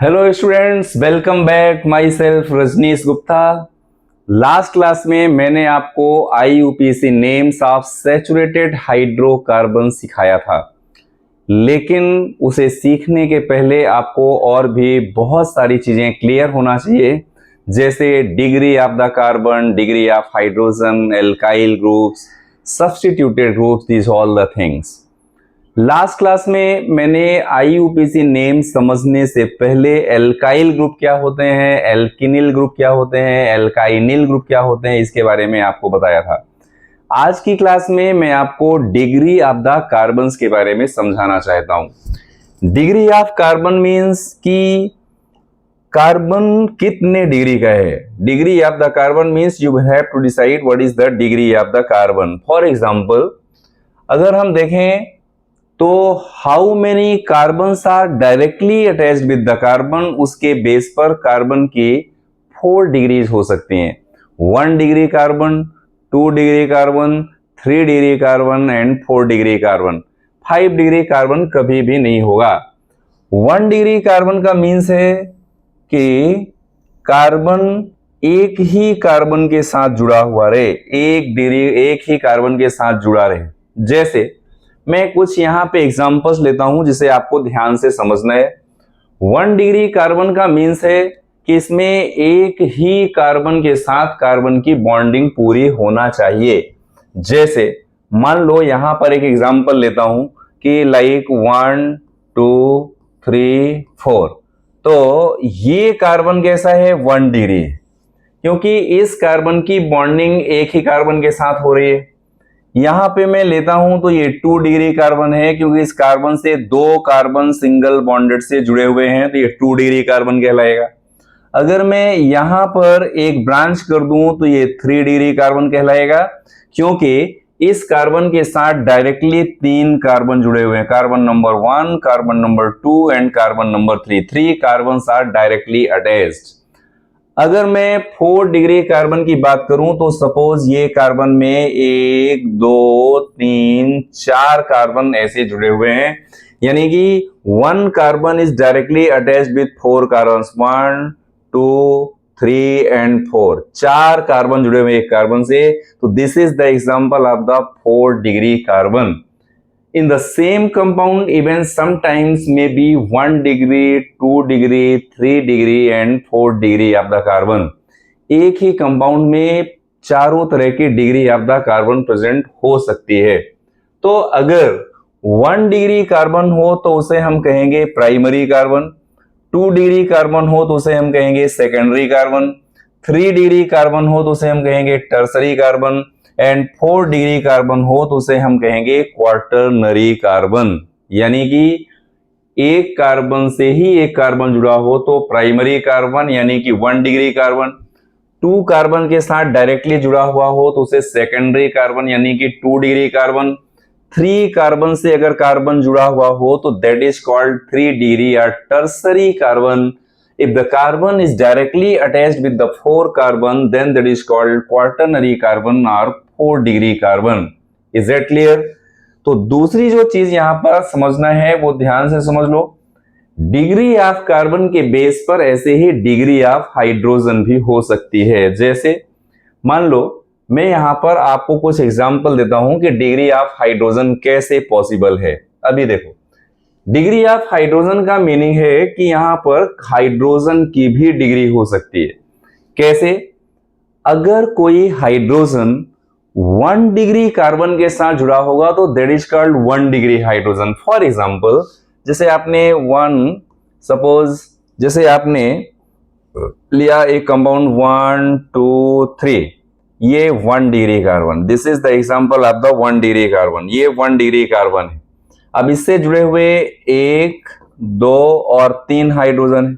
Hello students, welcome back. Myself Rajnish Gupta. Last class में मैंने आपको IUPAC names of saturated hydrocarbon सिखाया था, लेकिन उसे सीखने के पहले आपको और भी बहुत सारी चीजें क्लियर होना चाहिए, जैसे degree of the carbon, degree of hydrogen, alkyl groups, substituted groups, this all the things. Last class में मैंने IUPAC नेम समझने से पहले एल्काइल ग्रुप क्या होते हैं, एल्किनिल ग्रुप क्या होते हैं, एल्काइनिल ग्रुप क्या होते हैं, इसके बारे में आपको बताया था। आज की क्लास में मैं आपको डिग्री ऑफ द कार्बन्स के बारे में समझाना चाहता हूं। डिग्री ऑफ कार्बन मीन्स कि कार्बन कितने डिग्री का है। Degree of the carbon means you have to decide what is the degree of the carbon. For example, अगर हम देखें तो how many carbons are directly attached with the carbon, उसके base पर कार्बन की 4 डिग्रीज हो सकती हैं। 1 degree carbon, 2 degree carbon, 3 degree carbon and 4 degree carbon. 5 degree carbon कभी भी नहीं होगा। 1 डिग्री कार्बन का मीन्स है कि कार्बन एक ही कार्बन के साथ जुड़ा हुआ रहे, एक ही कार्बन के साथ जुड़ा रहे। जैसे मैं कुछ यहां पे एग्जांपल्स लेता हूं जिसे आपको ध्यान से समझना है। 1 डिग्री कार्बन का मीन्स है कि इसमें एक ही कार्बन के साथ कार्बन की बॉन्डिंग पूरी होना चाहिए। जैसे मान लो यहां पर एक एग्जांपल लेता हूं कि लाइक 1 2 3 4, तो ये कार्बन कैसा है, 1 डिग्री, क्योंकि इस कार्बन की बॉन्डिंग एक ही कार्बन के साथ हो रही है। यहां पे मैं लेता हूं तो ये 2 डिग्री कार्बन है, क्योंकि इस कार्बन से 2 कार्बन सिंगल बॉन्डेड से जुड़े हुए हैं, तो ये 2 डिग्री कार्बन कहलाएगा। अगर मैं यहां पर एक ब्रांच कर दूं तो ये 3 डिग्री कार्बन कहलाएगा, क्योंकि इस कार्बन के साथ डायरेक्टली 3 कार्बन जुड़े हुए हैं, carbon number 1, carbon number 2 and carbon number 3। 3 carbon are directly attached. अगर मैं 4 डिग्री कार्बन की बात करूं तो सपोज ये कार्बन में 1 2 3 4 कार्बन ऐसे जुड़े हुए हैं, यानी कि 1 carbon is directly attached with 4 carbon, 1 2 3 and 4। 4 carbon जुड़े हुए एक कार्बन से, तो this is the example of the 4 degree carbon. In the same compound, even sometimes may be 1 degree, 2 degree, 3 degree and 4 degree of the carbon. एक ही compound में चारों तरह की degree of the carbon present हो सकती है। तो अगर 1 डिग्री कार्बन हो तो उसे हम कहेंगे प्राइमरी कार्बन, 2 डिग्री कार्बन हो तो उसे हम कहेंगे सेकेंडरी कार्बन, 3 डिग्री कार्बन हो तो उसे हम कहेंगे tertiary carbon, and 4 degree carbon हो तो उसे हम कहेंगे क्वार्टरनरी कार्बन। यानी कि एक कार्बन से ही एक कार्बन जुड़ा हो तो प्राइमरी कार्बन यानी कि 1 डिग्री कार्बन, 2 कार्बन के साथ डायरेक्टली जुड़ा हुआ हो तो उसे सेकेंडरी कार्बन यानी कि 2 डिग्री कार्बन, 3 कार्बन से अगर कार्बन जुड़ा हुआ हो तो दैट इज कॉल्ड 3 डिग्री या tertiary carbon. If the carbon is directly attached with the 4 carbon, then that is called quaternary carbon or 4 degree carbon. Is that clear? तो दूसरी जो चीज यहां पर समझना है वो ध्यान से समझ लो। डिग्री ऑफ कार्बन के बेस पर ऐसे ही डिग्री ऑफ हाइड्रोजन भी हो सकती है। जैसे मान लो मैं यहां पर आपको कुछ एग्जांपल देता हूं कि डिग्री ऑफ हाइड्रोजन कैसे पॉसिबल है। अभी देखो, डिग्री ऑफ हाइड्रोजन का मीनिंग है कि यहां पर हाइड्रोजन की भी डिग्री हो सकती है। कैसे? अगर कोई हाइड्रोजन 1 डिग्री कार्बन के साथ जुड़ा होगा तो that is called 1 degree hydrogen. For example, जैसे आपने जैसे आपने लिया एक कंपाउंड 1 2 3, ये 1 degree carbon, this is the example of the 1 degree carbon. ये 1 डिग्री कार्बन है। अब इससे जुड़े हुए 1 2 और 3 हाइड्रोजन है,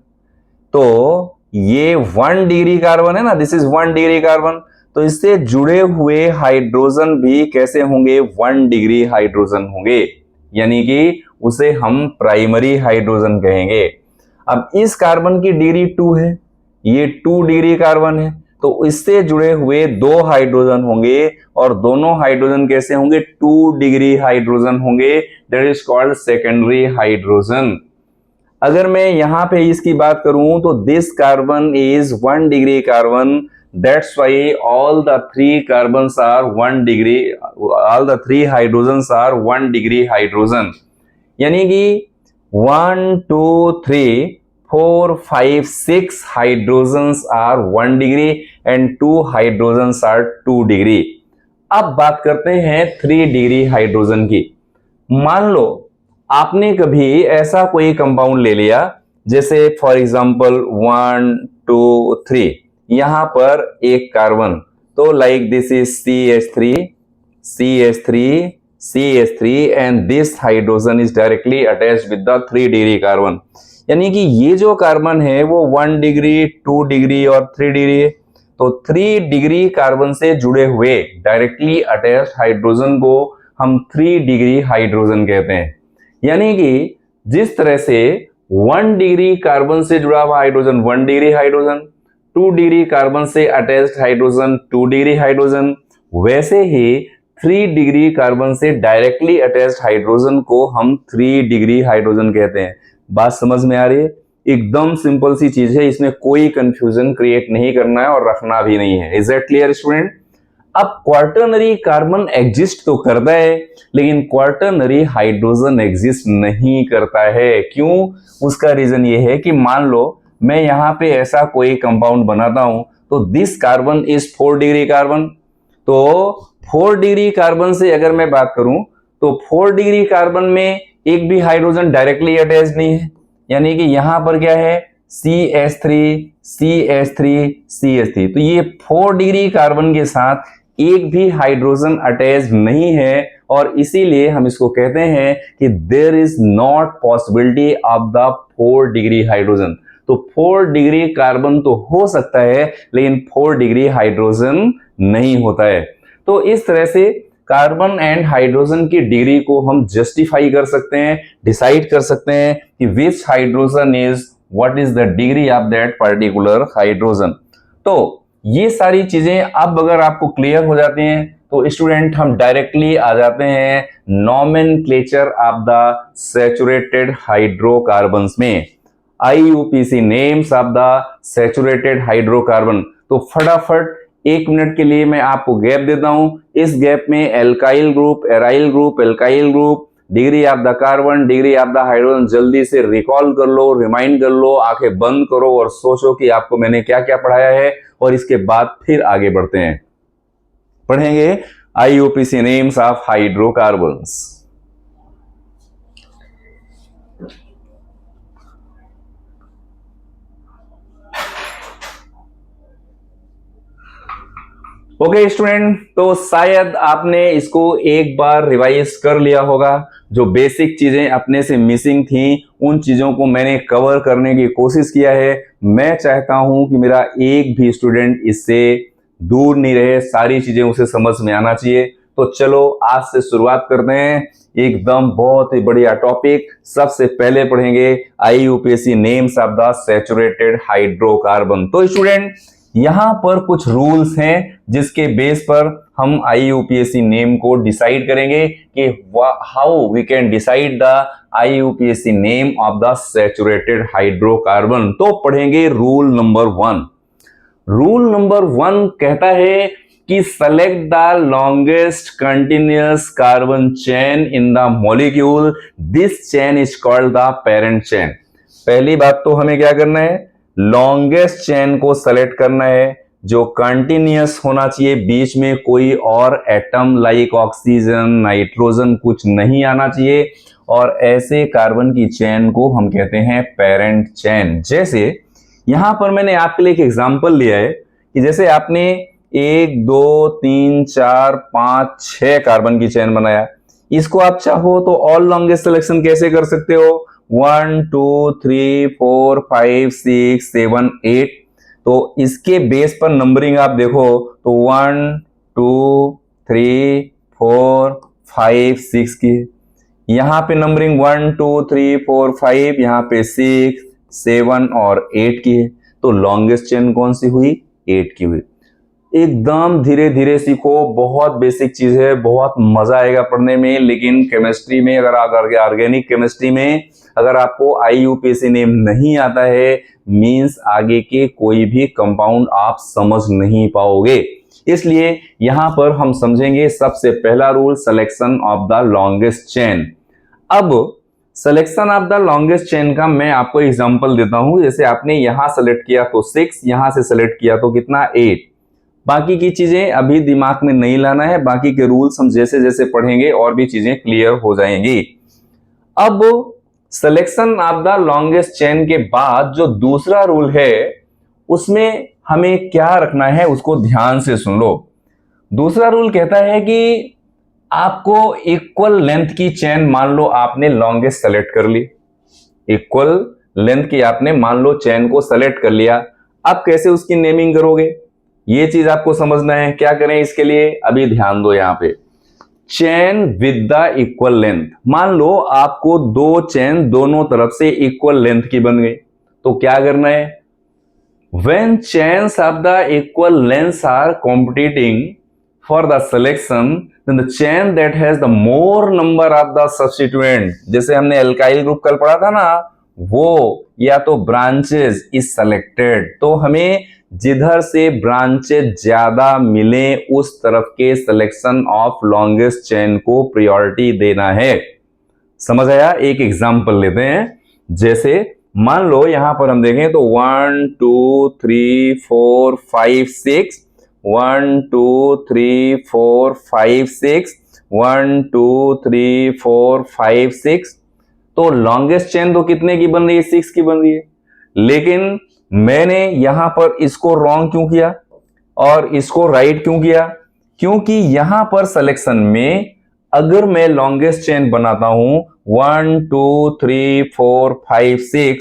तो ये 1 डिग्री कार्बन है ना, दिस इज 1 डिग्री कार्बन। तो इससे जुड़े हुए हाइड्रोजन भी कैसे होंगे, 1 डिग्री हाइड्रोजन होंगे, यानी कि उसे हम प्राइमरी हाइड्रोजन कहेंगे। अब इस कार्बन की डिग्री 2 है, ये 2 डिग्री कार्बन है, तो इससे जुड़े हुए 2 हाइड्रोजन होंगे और दोनों हाइड्रोजन कैसे होंगे, 2 डिग्री हाइड्रोजन होंगे, that is called secondary hydrogen. अगर मैं यहाँ पे इसकी बात करूं तो this carbon is 1 degree carbon, that's why all the 3 carbons are 1 degree, all the 3 hydrogens are 1 degree hydrogen. यानी कि 1 2 3 4 5 6 hydrogens are 1 degree and 2 hydrogens are 2 degree. अब बात करते हैं 3 डिग्री हाइड्रोजन की। मान लो आपने कभी ऐसा कोई कंपाउंड ले लिया, जैसे फॉर एग्जांपल 1 2 3, यहां पर एक कार्बन, तो like this is CH3 CH3 CH3 and this hydrogen is directly attached with the 3 degree carbon. यानी कि ये जो कार्बन है वो 1 डिग्री 2 डिग्री और 3 डिग्री है। तो 3 डिग्री कार्बन से जुड़े हुए डायरेक्टली अटैच्ड हाइड्रोजन को हम 3 डिग्री हाइड्रोजन कहते हैं। यानी कि जिस तरह से 1 डिग्री कार्बन से जुड़ा हुआ hydrogen 1 degree hydrogen, 2 degree carbon से अटैच्ड हाइड्रोजन 2 डिग्री हाइड्रोजन, वैसे ही 3 डिग्री कार्बन से डायरेक्टली अटैच्ड हाइड्रोजन को हम 3 डिग्री हाइड्रोजन कहते हैं। बात समझ में आ रही है? एकदम सिंपल सी चीज है, इसमें कोई कंफ्यूजन क्रिएट नहीं करना है और रखना भी नहीं है। Is that clear student? अब क्वार्टरनरी कार्बन एग्जिस्ट तो करता है, लेकिन क्वार्टरनरी हाइड्रोजन एग्जिस्ट नहीं करता है। क्यों? उसका रीजन ये है कि मान लो मैं यहां पे ऐसा कोई कंपाउंड बनाता हूं, तो this carbon is 4 degree carbon. तो 4 डिग्री कार्बन से अगर मैं बात करूं तो 4 डिग्री कार्बन में एक भी हाइड्रोजन डायरेक्टली अटैच नहीं है। यानी कि यहां पर क्या है? CH3 CH3 CH3। तो ये 4 डिग्री कार्बन के साथ एक भी हाइड्रोजन अटैच नहीं है, और इसीलिए हम इसको कहते हैं कि there is not possibility of the 4 degree hydrogen. तो 4 डिग्री कार्बन तो हो सकता है, लेकिन 4 डिग्री हाइड्रोजन नहीं होता है। तो इस तरह से कार्बन एंड हाइड्रोजन की डिग्री को हम जस्टिफाई कर सकते हैं, डिसाइड कर सकते हैं कि which hydrogen is what is the degree of that particular hydrogen. तो ये सारी चीजें अब अगर आपको क्लियर हो जाती हैं तो स्टूडेंट हम डायरेक्टली आ जाते हैं nomenclature of the saturated hydrocarbons में। IUPAC names of the saturated hydrocarbon. तो फटाफट 1 मिनट के लिए मैं आपको गैप देता हूं। इस गैप में alkyl group, aryl group, alkyl group, degree of the carbon, degree of the hydrogen जल्दी से रिकॉल कर लो, रिमाइंड कर लो, आंखें बंद करो और सोचो कि आपको मैंने क्या क्या पढ़ाया है, और इसके बाद फिर आगे बढ़ते हैं। पढ़ेंगे IUPAC names of hydrocarbons. Okay student, तो शायद आपने इसको एक बार रिवाइज कर लिया होगा। जो बेसिक चीजें अपने से मिसिंग थी उन चीजों को मैंने कवर करने की कोशिश किया है। मैं चाहता हूं कि मेरा एक भी स्टूडेंट इससे दूर नहीं रहे, सारी चीजें उसे समझ में आना चाहिए। तो चलो आज से शुरुआत करते हैं, एकदम बहुत ही बढ़िया टॉपिक। सबसे पहले पढ़ेंगे IUPAC names of the saturated hydrocarbon. तो स्टूडेंट यहां पर कुछ रूल्स हैं जिसके बेस पर हम IUPAC नेम को डिसाइड करेंगे कि how we can decide the IUPAC name of the saturated hydrocarbon. तो पढ़ेंगे रूल नंबर 1। रूल नंबर 1 कहता है कि select the longest continuous carbon chain in the molecule, this chain is called the parent chain. पहली बात तो हमें क्या करना है? लॉन्गेस्ट चेन को सेलेक्ट करना है, जो कंटिन्यूअस होना चाहिए, बीच में कोई और एटम लाइक ऑक्सीजन, नाइट्रोजन कुछ नहीं आना चाहिए, और ऐसे कार्बन की चेन को हम कहते हैं पेरेंट चेन। जैसे यहां पर मैंने आपके लिए एक एग्जांपल लिया है कि जैसे आपने 1 2 3 4 5 6 कार्बन की चेन बनाया, इसको आप चाहो तो ऑल लॉन्गेस्ट सिलेक्शन कैसे कर सकते हो? 1 2 3 4 5 6 7 8। तो इसके बेस पर नंबरिंग आप देखो तो 1 2 3 4 5 6 की, यहां पे नंबरिंग 1 2 3 4 5, यहां पे 6 7 और 8 की है। तो लॉन्गेस्ट चेन कौन सी हुई? 8 की हुई। एकदम धीरे धीरे सीखो, बहुत बेसिक चीज है, बहुत मजा आएगा पढ़ने में। लेकिन केमिस्ट्री में अगर ऑर्गेनिक केमिस्ट्री में अगर आपको IUPAC नेम नहीं आता है, मींस आगे के कोई भी कंपाउंड आप समझ नहीं पाओगे। इसलिए यहां पर हम समझेंगे सबसे पहला rule, selection of the longest chain. अब selection of the longest chain का मैं आपको एग्जांपल देता हूं। जैसे आपने यहां सेलेक्ट किया तो 6, यहां से सेलेक्ट किया तो कितना 8। बाकी की चीजें अभी दिमाग में नहीं लाना है, बाकी के रूल्स हम जैसे जैसे पढ़ेंगे और भी चीजें क्लियर हो जाएंगी। अब selection of the longest chain के बाद जो दूसरा रूल है उसमें हमें क्या रखना है उसको ध्यान से सुन लो। दूसरा रूल कहता है कि आपको इक्वल लेंथ की चेन, मान लो आपने लॉन्गेस्ट सेलेक्ट कर ली, इक्वल लेंथ की आपने मान लो चेन को सेलेक्ट कर लिया। आप कैसे उसकी नेमिंग करोगे ये चीज आपको समझना है। क्या करें इसके लिए, अभी ध्यान दो। यहां पे chain with the equal length, मान लो आपको दो चेन दोनों तरफ से इक्वल लेंथ की बन गई, तो क्या करना है, when chains of the equal lengths are competing for the selection, then the chain that has the more number of the substituent, जैसे हमने एल्काइल ग्रुप कल पढ़ा था ना, वो या तो ब्रांचेस इज सेलेक्टेड, तो हमें जिधर से ब्रांचेस ज्यादा मिले उस तरफ के सिलेक्शन ऑफ लॉन्गेस्ट चेन को प्रायोरिटी देना है। समझ आया? एक एग्जांपल लेते हैं। जैसे मान लो यहां पर हम देखें तो 1 2 3 4 5 6, 1 2 3 4 5 6, 1 2 3 4 5 6, तो लॉन्गेस्ट चेन तो कितने की बन रही है, 6 की बन रही है। लेकिन मैंने यहां पर इसको रॉन्ग क्यों किया और इसको राइट क्यों किया? क्योंकि यहां पर सिलेक्शन में अगर मैं लॉन्गेस्ट चेन बनाता हूं 1 2 3 4 5 6,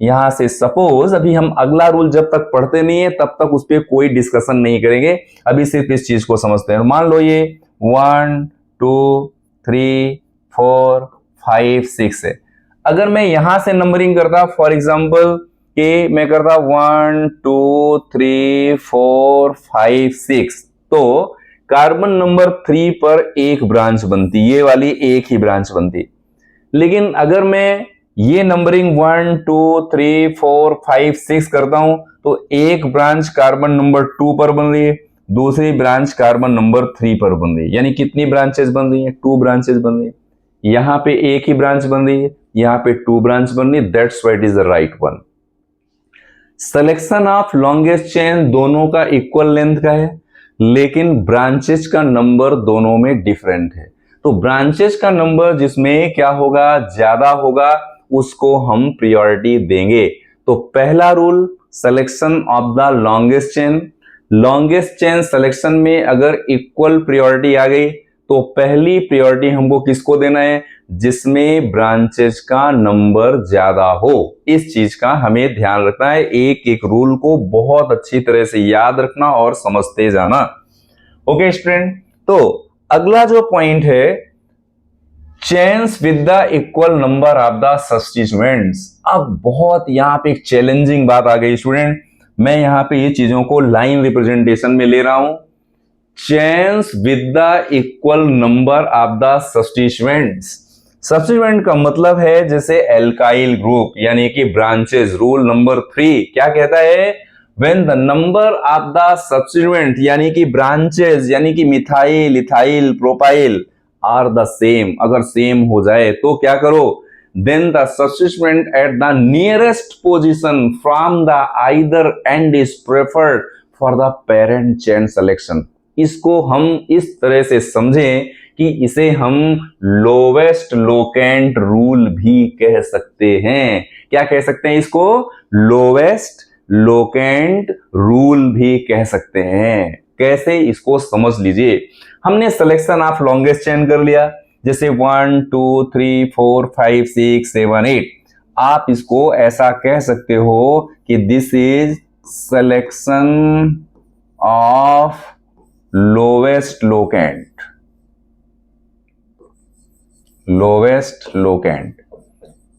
यहां से सपोज अभी हम अगला रूल जब तक पढ़ते नहीं है तब तक उस पर कोई डिस्कशन नहीं करेंगे, अभी सिर्फ इस चीज को समझते हैं। मान लो ये 1 2 3 4 5 6 है। अगर मैं यहां से नंबरिंग करता, फॉर एग्जाम्पल कि मैं करता 1 2 3 4 5 6, तो कार्बन नंबर 3 पर एक ब्रांच बनती, ये वाली एक ही ब्रांच बनती। लेकिन अगर मैं ये नंबरिंग 1 2 3 4 5 6 करता हूं तो एक ब्रांच कार्बन नंबर 2 पर बन रही है, दूसरी ब्रांच कार्बन नंबर 3 पर बन रही है। यानी कितनी ब्रांचेस बन रही हैं? 2 ब्रांचेस बन रही है। यहां पे एक ही ब्रांच बन रही है, यहां पे 2 ब्रांच बन रही है। That's why it is the right one. Selection of longest chain दोनों का इक्वल लेंथ का है, लेकिन ब्रांचेस का नंबर दोनों में डिफरेंट है। तो ब्रांचेस का नंबर जिसमें क्या होगा, ज्यादा होगा, उसको हम प्रायोरिटी देंगे। तो पहला rule, selection of the longest chain. Longest chain selection में अगर इक्वल प्रायोरिटी आ गई तो पहली प्रायोरिटी हमको किसको देना है? जिसमें ब्रांचेस का नंबर ज्यादा हो। इस चीज का हमें ध्यान रखना है, एक एक रूल को बहुत अच्छी तरह से याद रखना और समझते जाना। ओके स्टूडेंट, तो अगला जो पॉइंट है, chains with the equal number of the substituents. अब बहुत यहां पे एक चैलेंजिंग बात आ गई स्टूडेंट, मैं यहां पे ये चीजों को लाइन रिप्रेजेंटेशन में ले रहा हूं। Chains with the equal number of the substituents. Substituent का मतलब है जैसे एल्काइल ग्रुप, यानी कि ब्रांचेस। रूल नंबर 3 क्या कहता है? When the number of the substituent यानी कि ब्रांचेस, यानी कि methyl ethyl propyl are the same, अगर सेम हो जाए तो क्या करो, then the substituent at the nearest position from the either end is preferred for the parent chain selection. इसको हम इस तरह से समझें कि इसे हम लोवेस्ट लोकेंट रूल भी कह सकते हैं। क्या कह सकते हैं इसको? लोवेस्ट लोकेंट रूल भी कह सकते हैं। कैसे, इसको समझ लीजिए। हमने सिलेक्शन ऑफ लॉन्गेस्ट चेन कर लिया, जैसे 1 2 3 4 5 6 7 8। आप इसको ऐसा कह सकते हो कि this is selection of lowest locant, lowest locant,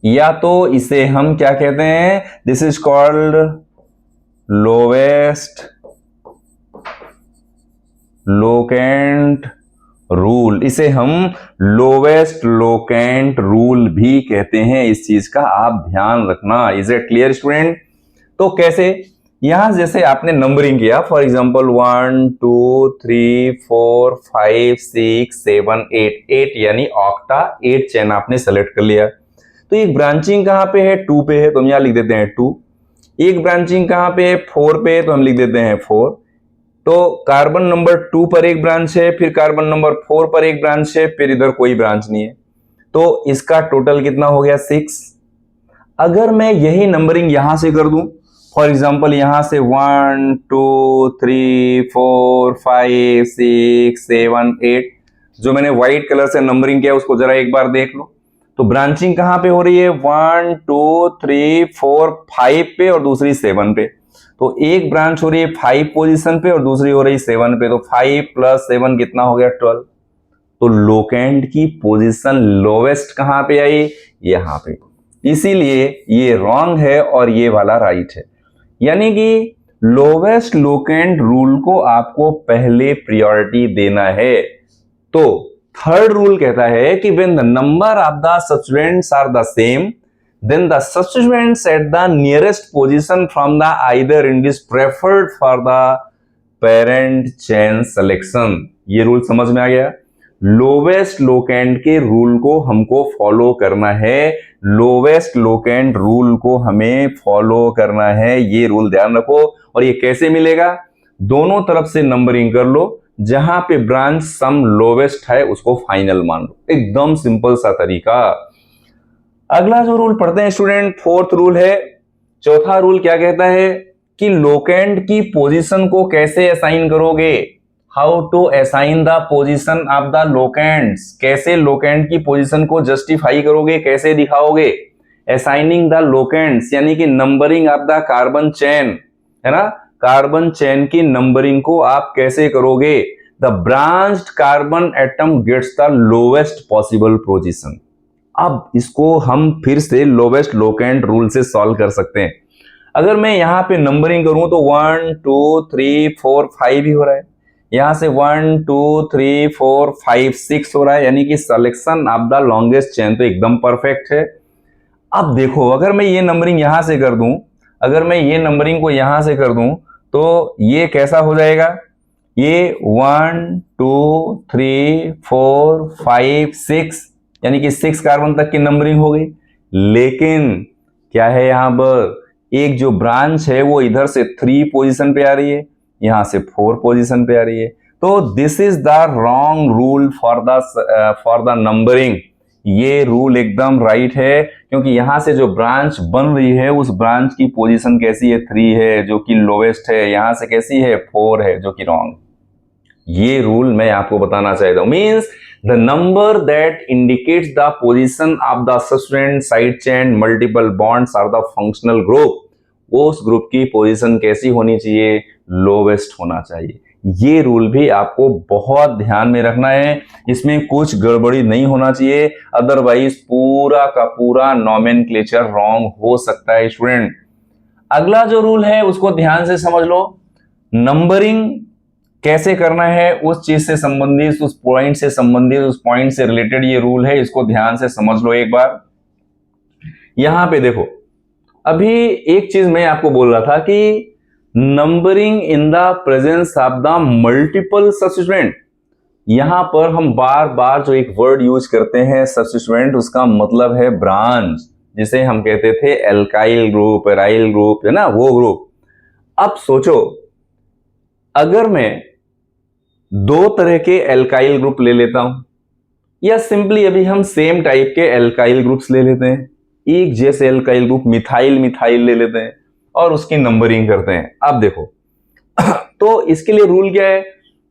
या तो इसे हम क्या कहते हैं, this is called lowest locant rule, इसे हम लोवेस्ट लोकेंट रूल भी कहते हैं। इस चीज का आप ध्यान रखना। Is it clear student? तो कैसे, यहां जैसे आपने नंबरिंग किया, फॉर एग्जांपल 1 2 3 4 5 6 7 8 यानी ऑक्टा 8 चेन आपने सेलेक्ट कर लिया। तो एक ब्रांचिंग कहां पे है? 2 पे है, तो हम यहां लिख देते हैं 2। एक ब्रांचिंग कहां पे है? 4 पे, तो हम लिख देते हैं 4। तो कार्बन नंबर 2 पर एक ब्रांच है, फिर कार्बन नंबर 4 पर एक ब्रांच है, फिर इधर कोई ब्रांच नहीं है। तो इसका टोटल कितना हो गया? 6। अगर मैं यही नंबरिंग यहां से कर दूं, फॉर एग्जाम्पल यहां से 1 2 3 4 5 6 7 8, जो मैंने व्हाइट कलर से नंबरिंग किया उसको जरा एक बार देख लो। तो ब्रांचिंग कहां पे हो रही है? 1 2 3 4 5 पे और दूसरी 7 पे। तो एक ब्रांच हो रही है 5 पोजीशन पे और दूसरी हो रही है 7 पे। तो 5 प्लस 7 कितना हो गया? 12। तो लोकेंट की पोजीशन लोवेस्ट कहां पे आई? यहां पे। इसीलिए ये रॉन्ग है और ये वाला राइट है। यानी कि लोवेस्ट लोकेंट रूल को आपको पहले प्रायोरिटी देना है। तो थर्ड रूल कहता है कि when the number of the substituents are the same, then the substituents at the nearest position from the either end is preferred for the parent chain selection। ये रूल समझ में आ गया? लोवेस्ट लोकेंट के rule को हमको follow करना है। Lowest locant rule को हमें फॉलो करना है, ये रूल ध्यान रखो। और ये कैसे मिलेगा? दोनों तरफ से नंबरिंग कर लो, जहां पे ब्रांच सम लोवेस्ट है उसको फाइनल मान लो। एकदम सिंपल सा तरीका। अगला जो रूल पढ़ते हैं स्टूडेंट, फोर्थ रूल है। चौथा रूल क्या कहता है कि लोकेंट की पोजीशन को कैसे असाइन करोगे? How to assign the position of the locants. कैसे लोकेंट की पोजीशन को जस्टिफाई करोगे, कैसे दिखाओगे? असाइनिंग द लोकेंट्स यानी कि numbering of the carbon chain, है ना? कार्बन चेन की नंबरिंग को आप कैसे करोगे? The branched carbon atom gets the lowest possible position. अब इसको हम फिर से लोवेस्ट लोकेंट रूल से सॉल्व कर सकते हैं। अगर मैं यहां पे नंबरिंग करूं तो 1 2 3 4 5 ही हो रहा है। यहां से 1 2 3 4 5 6 हो रहा है, यानी कि selection of the longest chain तो एकदम परफेक्ट है। अब देखो, अगर मैं ये नंबरिंग यहां से कर दूं, अगर मैं ये नंबरिंग को यहां से कर दूं तो ये कैसा हो जाएगा? ये 1 2 3 4 5 6 यानी कि 6 कार्बन तक की नंबरिंग हो गई। लेकिन क्या है, यहां पर एक जो ब्रांच है वो इधर से 3 पोजीशन पे आ रही है, यहां से 4 पोजीशन पे आ रही है। तो this is the wrong rule for the numbering. ये रूल एकदम राइट है, क्योंकि यहां से जो ब्रांच बन रही है उस ब्रांच की पोजीशन कैसी है? 3 है, जो कि लोवेस्ट है। यहां से कैसी है? 4 है, जो कि रॉन्ग। ये रूल मैं आपको बताना चाहता हूं। Means the number that indicates the position of the substituent side chain multiple bonds are the functional group। उस ग्रुप की पोजीशन कैसी होनी चाहिए? लोवेस्ट होना चाहिए। ये रूल भी आपको बहुत ध्यान में रखना है, इसमें कुछ गड़बड़ी नहीं होना चाहिए, अदरवाइज पूरा का पूरा नॉमेनक्लेचर रॉन्ग हो सकता है स्टूडेंट। अगला जो रूल है उसको ध्यान से समझ लो। नंबरिंग कैसे करना है उस चीज से संबंधित, उस पॉइंट से संबंधित, उस पॉइंट से रिलेटेड ये रूल है, इसको ध्यान से समझ लो एक बार। यहां पे देखो, अभी एक चीज मैं आपको बोल रहा था कि numbering in the presence of the multiple substituent. यहां पर हम बार बार जो एक वर्ड यूज करते हैं सब्स्टिट्यूएंट, उसका मतलब है ब्रांच, जिसे हम कहते थे एल्काइल ग्रुप, एराइल ग्रुप, है ना, वो ग्रुप। अब सोचो, अगर मैं 2 तरह के एल्काइल ग्रुप ले लेता हूं, या सिंपली अभी हम सेम टाइप के एल्काइल ग्रुप्स ले लेते हैं, एक जैसे एल्काइल ग्रुप मिथाइल मिथाइल ले लेते हैं और उसकी नंबरिंग करते हैं। अब देखो तो इसके लिए रूल क्या है?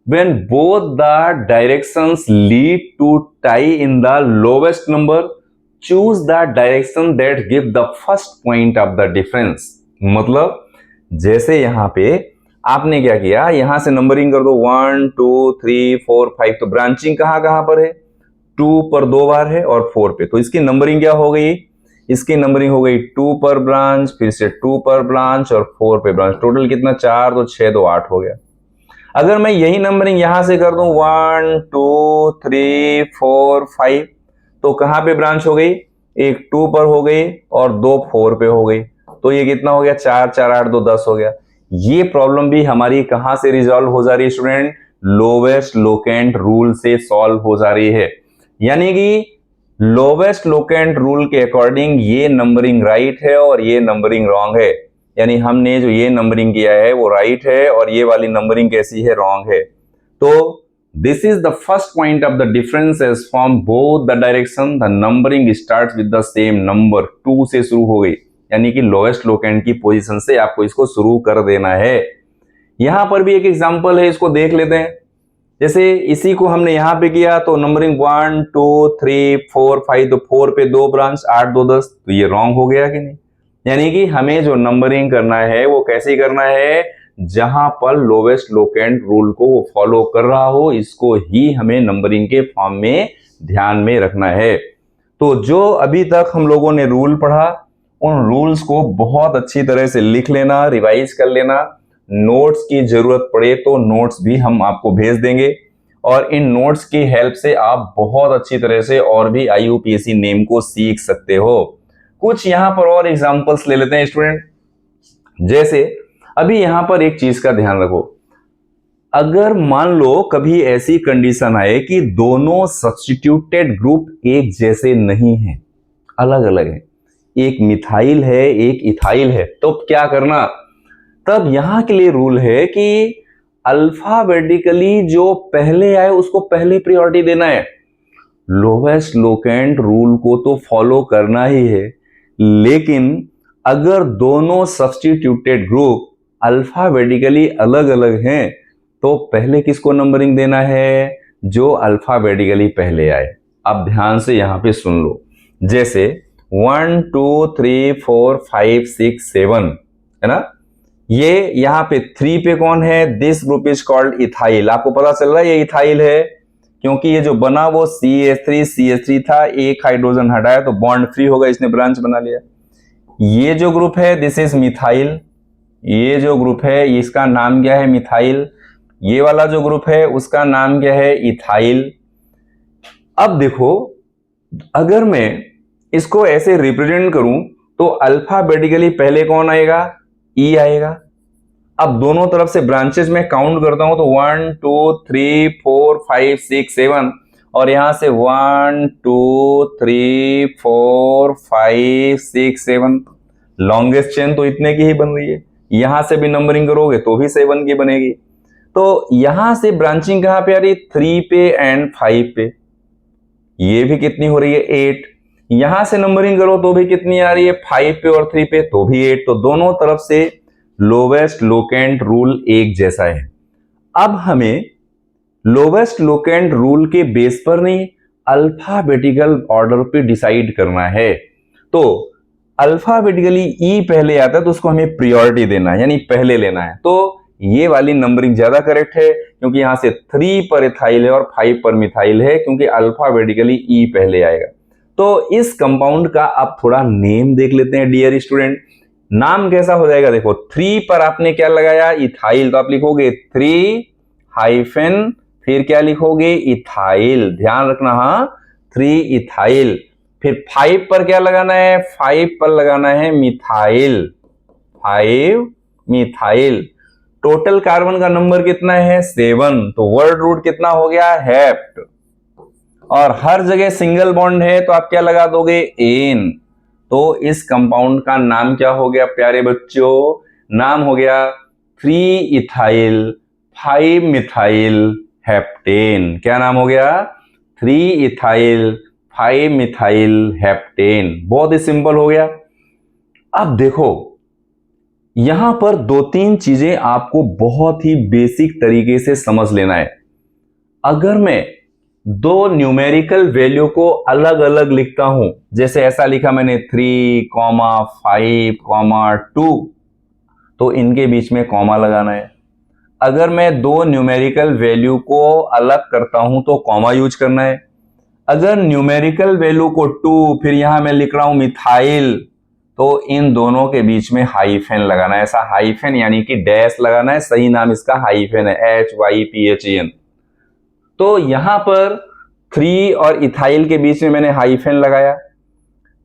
When both the directions lead to tie in the lowest number, choose the direction that give the first point of the difference. मतलब जैसे यहां पे आपने क्या किया, यहां से नंबरिंग कर दो 1 2 3 4 5, तो ब्रांचिंग कहां कहां पर है? 2 पर 2 बार है और 4 पे, तो इसकी नंबरिंग क्या हो गई? इसकी नंबरिंग हो गई 2 पर ब्रांच, फिर से 2 पर ब्रांच और 4 पे ब्रांच। टोटल कितना? 4 तो 6 तो 8 हो गया। अगर मैं यही नंबरिंग यहां से कर दूं 1 2 3 4 5, तो कहां पे ब्रांच हो गई? एक 2 पर हो गई और 2 4 पे हो गई। तो ये कितना हो गया? 4 4 8 2 10 हो गया। ये प्रॉब्लम भी हमारी कहां से रिजॉल्व हो जा रही है स्टूडेंट? लोवेस्ट लोकेंट रूल से सॉल्व हो जा रही है। यानी कि लोवेस्ट लोकेंट रूल के अकॉर्डिंग ये नंबरिंग राइट है और ये नंबरिंग रॉन्ग है। यानी हमने जो ये नंबरिंग किया है वो राइट है और ये वाली नंबरिंग कैसी है? रॉन्ग है। तो this is the first point of the differences from both the direction. The numbering starts with the same number, 2 से शुरू हो गई, यानी कि लोएस्ट लोकेंट की पोजीशन से आपको इसको शुरू कर देना है। यहां पर भी एक एग्जांपल है, इसको देख लेते हैं। जैसे इसी को हमने यहां पे किया तो नंबरिंग 1 2 3 4 5, तो 4 पे 2 ब्रांच, 8 2 10, तो ये रॉन्ग हो गया कि नहीं? यानी कि हमें जो नंबरिंग करना है वो कैसे करना है? जहां पर लोवेस्ट लोकेंट रूल को वो फॉलो कर रहा हो, इसको ही हमें नंबरिंग के फॉर्म में ध्यान में रखना है। तो जो अभी तक हम लोगों ने रूल पढ़ा, उन रूल्स को बहुत अच्छी तरह से लिख लेना, रिवाइज कर लेना। नोट्स की जरूरत पड़े तो नोट्स भी हम आपको भेज देंगे और इन नोट्स की हेल्प से आप बहुत अच्छी तरह से और भी IUPAC नेम को सीख सकते हो। कुछ यहां पर और एग्जांपल्स ले लेते हैं स्टूडेंट। जैसे अभी यहां पर एक चीज का ध्यान रखो, अगर मान लो कभी ऐसी कंडीशन आए कि दोनों सब्स्टिट्यूटेड ग्रुप एक जैसे नहीं है, अलग अलग है, एक मिथाइल है एक इथाइल है, तो क्या करना? तब यहां के लिए रूल है कि अल्फाबेटिकली जो पहले आए उसको पहले प्रायोरिटी देना है। लोवेस्ट लोकेंट रूल को तो फॉलो करना ही है, लेकिन अगर दोनों सब्स्टिट्यूटेड ग्रुप अल्फाबेटिकली अलग अलग हैं तो पहले किसको नंबरिंग देना है? जो अल्फाबेटिकली पहले आए। अब ध्यान से यहां पे सुन लो। जैसे 1 2 3 4 5 6 7 है ना, ये यहां पे 3 पे कौन है? This group is called ethyl. आपको पता चल रहा है ये इथाइल है, क्योंकि ये जो बना वो CH3 था, एक हाइड्रोजन हटाया तो बॉन्ड फ्री होगा, इसने ब्रांच बना लिया। ये जो ग्रुप है दिस इज मिथाइल, ये जो ग्रुप है इसका नाम क्या है? मिथाइल। ये वाला जो ग्रुप है उसका नाम क्या है? इथाइल। अब देखो, अगर मैं इसको ऐसे रिप्रेजेंट करूं तो अल्फाबेटिकली पहले कौन आएगा? ई आएगा। अब दोनों तरफ से ब्रांचेस में काउंट करता हूं तो 1 2 3 4 5 6 7, और यहां से 1 2 3 4 5 6 7, लॉन्गेस्ट चेन तो इतने की ही बन रही है। यहां से भी नंबरिंग करोगे तो भी 7 की बनेगी। तो यहां से ब्रांचिंग कहां पे आ रही है? 3 पे एंड 5 पे। ये भी कितनी हो रही है? 8। यहां से नंबरिंग करो तो भी कितनी आ रही है? 5 पे और 3 पे, तो भी 8। तो दोनों तरफ से लोवेस्ट लोकेंट रूल एक जैसा है। अब हमें लोवेस्ट लोकेंट रूल के बेस पर नहीं, अल्फाबेटिकल ऑर्डर पे डिसाइड करना है। तो अल्फाबेटिकली ई पहले आता है तो उसको हमें प्रायोरिटी देना है, यानी पहले लेना है। तो ये वाली नंबरिंग ज्यादा करेक्ट है, क्योंकि यहां से 3 पर इथाइल है और 5 पर मिथाइल है, क्योंकि अल्फाबेटिकली ई पहले आएगा। तो इस कंपाउंड का आप थोड़ा नेम देख लेते हैं डियर स्टूडेंट। नाम कैसा हो जाएगा? देखो 3 पर आपने क्या लगाया? इथाइल, तो आप लिखोगे 3 हाइफन फिर क्या लिखोगे? इथाइल। ध्यान रखना, हाँ 3 इथाइल। फिर 5 पर क्या लगाना है? 5 पर लगाना है मिथाइल, 5 मिथाइल। टोटल कार्बन का नंबर कितना है? 7। तो वर्ड रूट कितना हो गया? हेप्ट। और हर जगह सिंगल बॉन्ड है तो आप क्या लगा दोगे? एन। तो इस कंपाउंड का नाम क्या हो गया प्यारे बच्चों? नाम हो गया 3 इथाइल 5 मिथाइल हेप्टेन। क्या नाम हो गया? 3 इथाइल 5 मिथाइल हेप्टेन। बहुत ही सिंपल हो गया। अब देखो, यहां पर 2-3 चीजें आपको बहुत ही बेसिक तरीके से समझ लेना है। अगर मैं दो न्यूमेरिकल वैल्यू को अलग अलग लिखता हूं, जैसे ऐसा लिखा मैंने 3, 5, 2, तो इनके बीच में कॉमा लगाना है। अगर मैं दो न्यूमेरिकल वैल्यू को अलग करता हूं तो कॉमा यूज करना है। अगर न्यूमेरिकल वैल्यू को 2 फिर यहां मैं लिख रहा हूं मिथाइल, तो इन दोनों के बीच में हाइफेन लगाना है, ऐसा हाइफेन यानी कि डैश लगाना है, सही नाम इसका हाइफेन है, HYPHEN। तो यहां पर 3 और इथाइल के बीच में मैंने हाइफेन लगाया,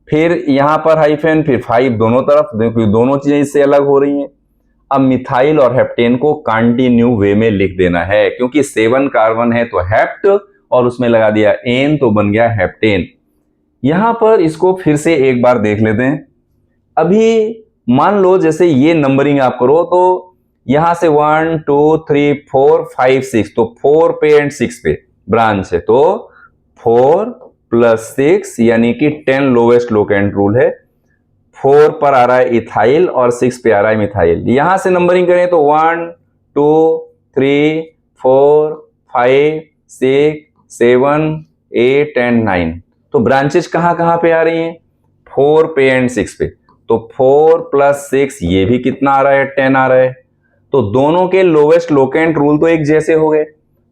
फिर यहां पर हाइफेन, फिर 5 दोनों तरफ, दोनों चीजें इससे अलग हो रही हैं। अब मिथाइल और हेप्टेन को कंटिन्यू वे में लिख देना है, क्योंकि 7 कार्बन है तो हेप्ट और उसमें लगा दिया एन तो बन गया हेप्टेन। यहां पर इसको फिर से एक बार देख लेते हैं। अभी मान लो जैसे ये नंबरिंग आप करो तो यहां से 1 2 3 4 5 6, तो 4 पे एंड 6 पे ब्रांच है, तो 4 + 6 यानी कि 10 लोवेस्ट लोकेंट रूल है। 4 पर आ रहा है इथाइल और 6 पे आ रहा है मिथाइल। यहां से नंबरिंग करें तो 1 2 3 4 5 6 7 8 एंड 9। तो ब्रांचेस कहां कहां पे आ रही हैं? 4 पे एंड 6 पे। तो 4 + 6 ये भी कितना आ रहा है? 10 आ रहा है। तो दोनों के लोवेस्ट लोकेंट रूल तो एक जैसे हो गए।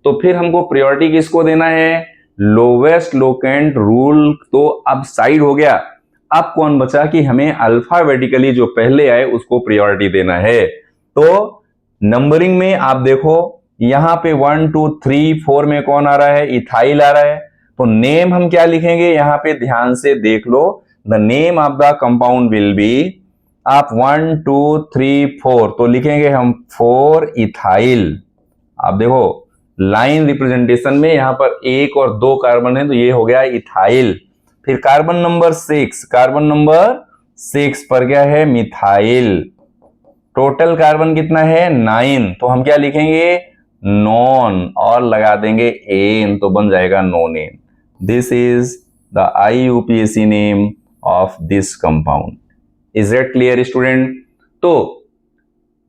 तो फिर हमको प्रायोरिटी किसको देना है? लोवेस्ट लोकेंट रूल तो अब साइड हो गया। अब कौन बचा कि हमें अल्फाबेटिकली जो पहले आए उसको प्रायोरिटी देना है। तो नंबरिंग में आप देखो यहां पे 1 2 3 4 में कौन आ रहा है? इथाइल आ रहा है। तो नेम हम क्या लिखेंगे? यहां पे ध्यान से देख लो, the name of the compound will be, आप 1 2 3 4 तो लिखेंगे हम 4 इथाइल। आप देखो लाइन रिप्रेजेंटेशन में यहां पर 1 और 2 कार्बन है तो ये हो गया इथाइल। फिर कार्बन नंबर 6 पर क्या है? मिथाइल। टोटल कार्बन कितना है? 9, तो हम क्या लिखेंगे? नॉन और लगा देंगे एन तो बन जाएगा नोनेन। This is the IUPAC name of this compound. Is it clear student? तो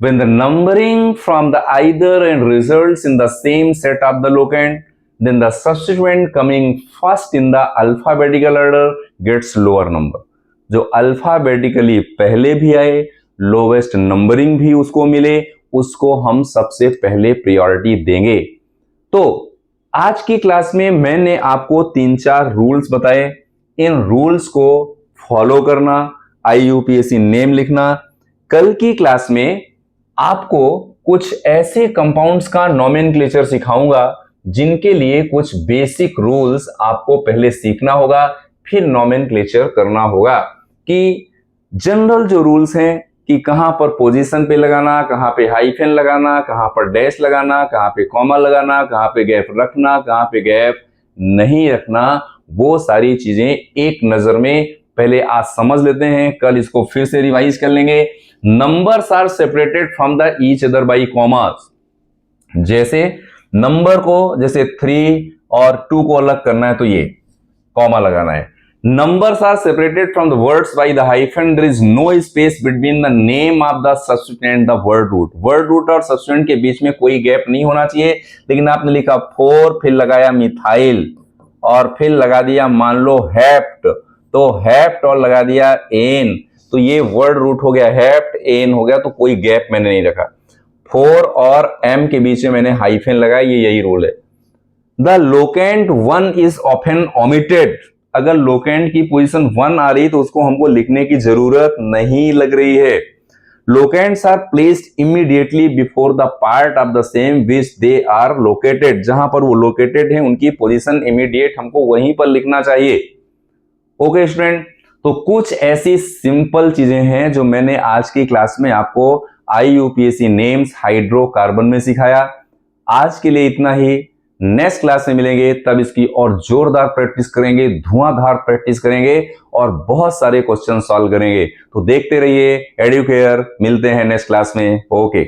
when the numbering from the either and results in the same set of the locant, then the substituent coming first in the alphabetical order gets lower number. जो alphabetically पहले भी आए, lowest numbering भी उसको मिले, उसको हम सबसे पहले प्रायोरिटी देंगे। तो आज की क्लास में मैंने आपको 3-4 रूल्स बताए। इन रूल्स को फॉलो करना, IUPAC नेम लिखना। कल की क्लास में आपको कुछ ऐसे कंपाउंड्स का नोमेनक्लेचर सिखाऊंगा जिनके लिए कुछ बेसिक रूल्स आपको पहले सीखना होगा, फिर नोमेनक्लेचर करना होगा। कि जनरल जो रूल्स हैं कि कहां पर पोजीशन पे लगाना, कहां पे हाइफेन लगाना, कहां पर डैश लगाना, कहां पे कॉमा लगाना, कहां पे गैप रखना, कहां पे गैप नहीं रखना, वो सारी चीजें एक नजर में पहले आज समझ लेते हैं। कल इसको फिर से रिवाइज कर लेंगे। Numbers are separated from the each other by commas. जैसे नंबर को जैसे 3 और 2 को अलग करना है तो ये कॉमा लगाना है। Numbers are separated from the words by the hyphen. There is no space between the name of the substituent and the word root. Word root और substituent के बीच में कोई गैप नहीं होना चाहिए। लेकिन आपने लिखा 4, फिर लगाया मिथाइल और फिर लगा दिया मान लो हेप्ट, तो हेप्ट और लगा दिया एन, तो ये वर्ड रूट हो गया, हेप्ट एन हो गया, तो कोई गैप मैंने नहीं रखा। 4 और एम के बीच में मैंने हाइफेन लगाया, ये यही रूल है। The locant 1 is often omitted. अगर लोकेंट की पोजीशन 1 आ रही तो उसको हमको लिखने की जरूरत नहीं लग रही है। Locants are placed immediately before the part of the same which they are located. जहां पर वो लोकेटेड है उनकी पोजीशन इमीडिएट हमको वहीं पर लिखना चाहिए। ओके स्टूडेंट, तो कुछ ऐसी सिंपल चीजें हैं जो मैंने आज की क्लास में आपको IUPAC नेम्स हाइड्रोकार्बन में सिखाया। आज के लिए इतना ही। नेक्स्ट क्लास में मिलेंगे, तब इसकी और जोरदार प्रैक्टिस करेंगे, धुआंधार प्रैक्टिस करेंगे और बहुत सारे क्वेश्चन सॉल्व करेंगे। तो देखते रहिए एडुकेयर। मिलते हैं नेक्स्ट क्लास में। ओके।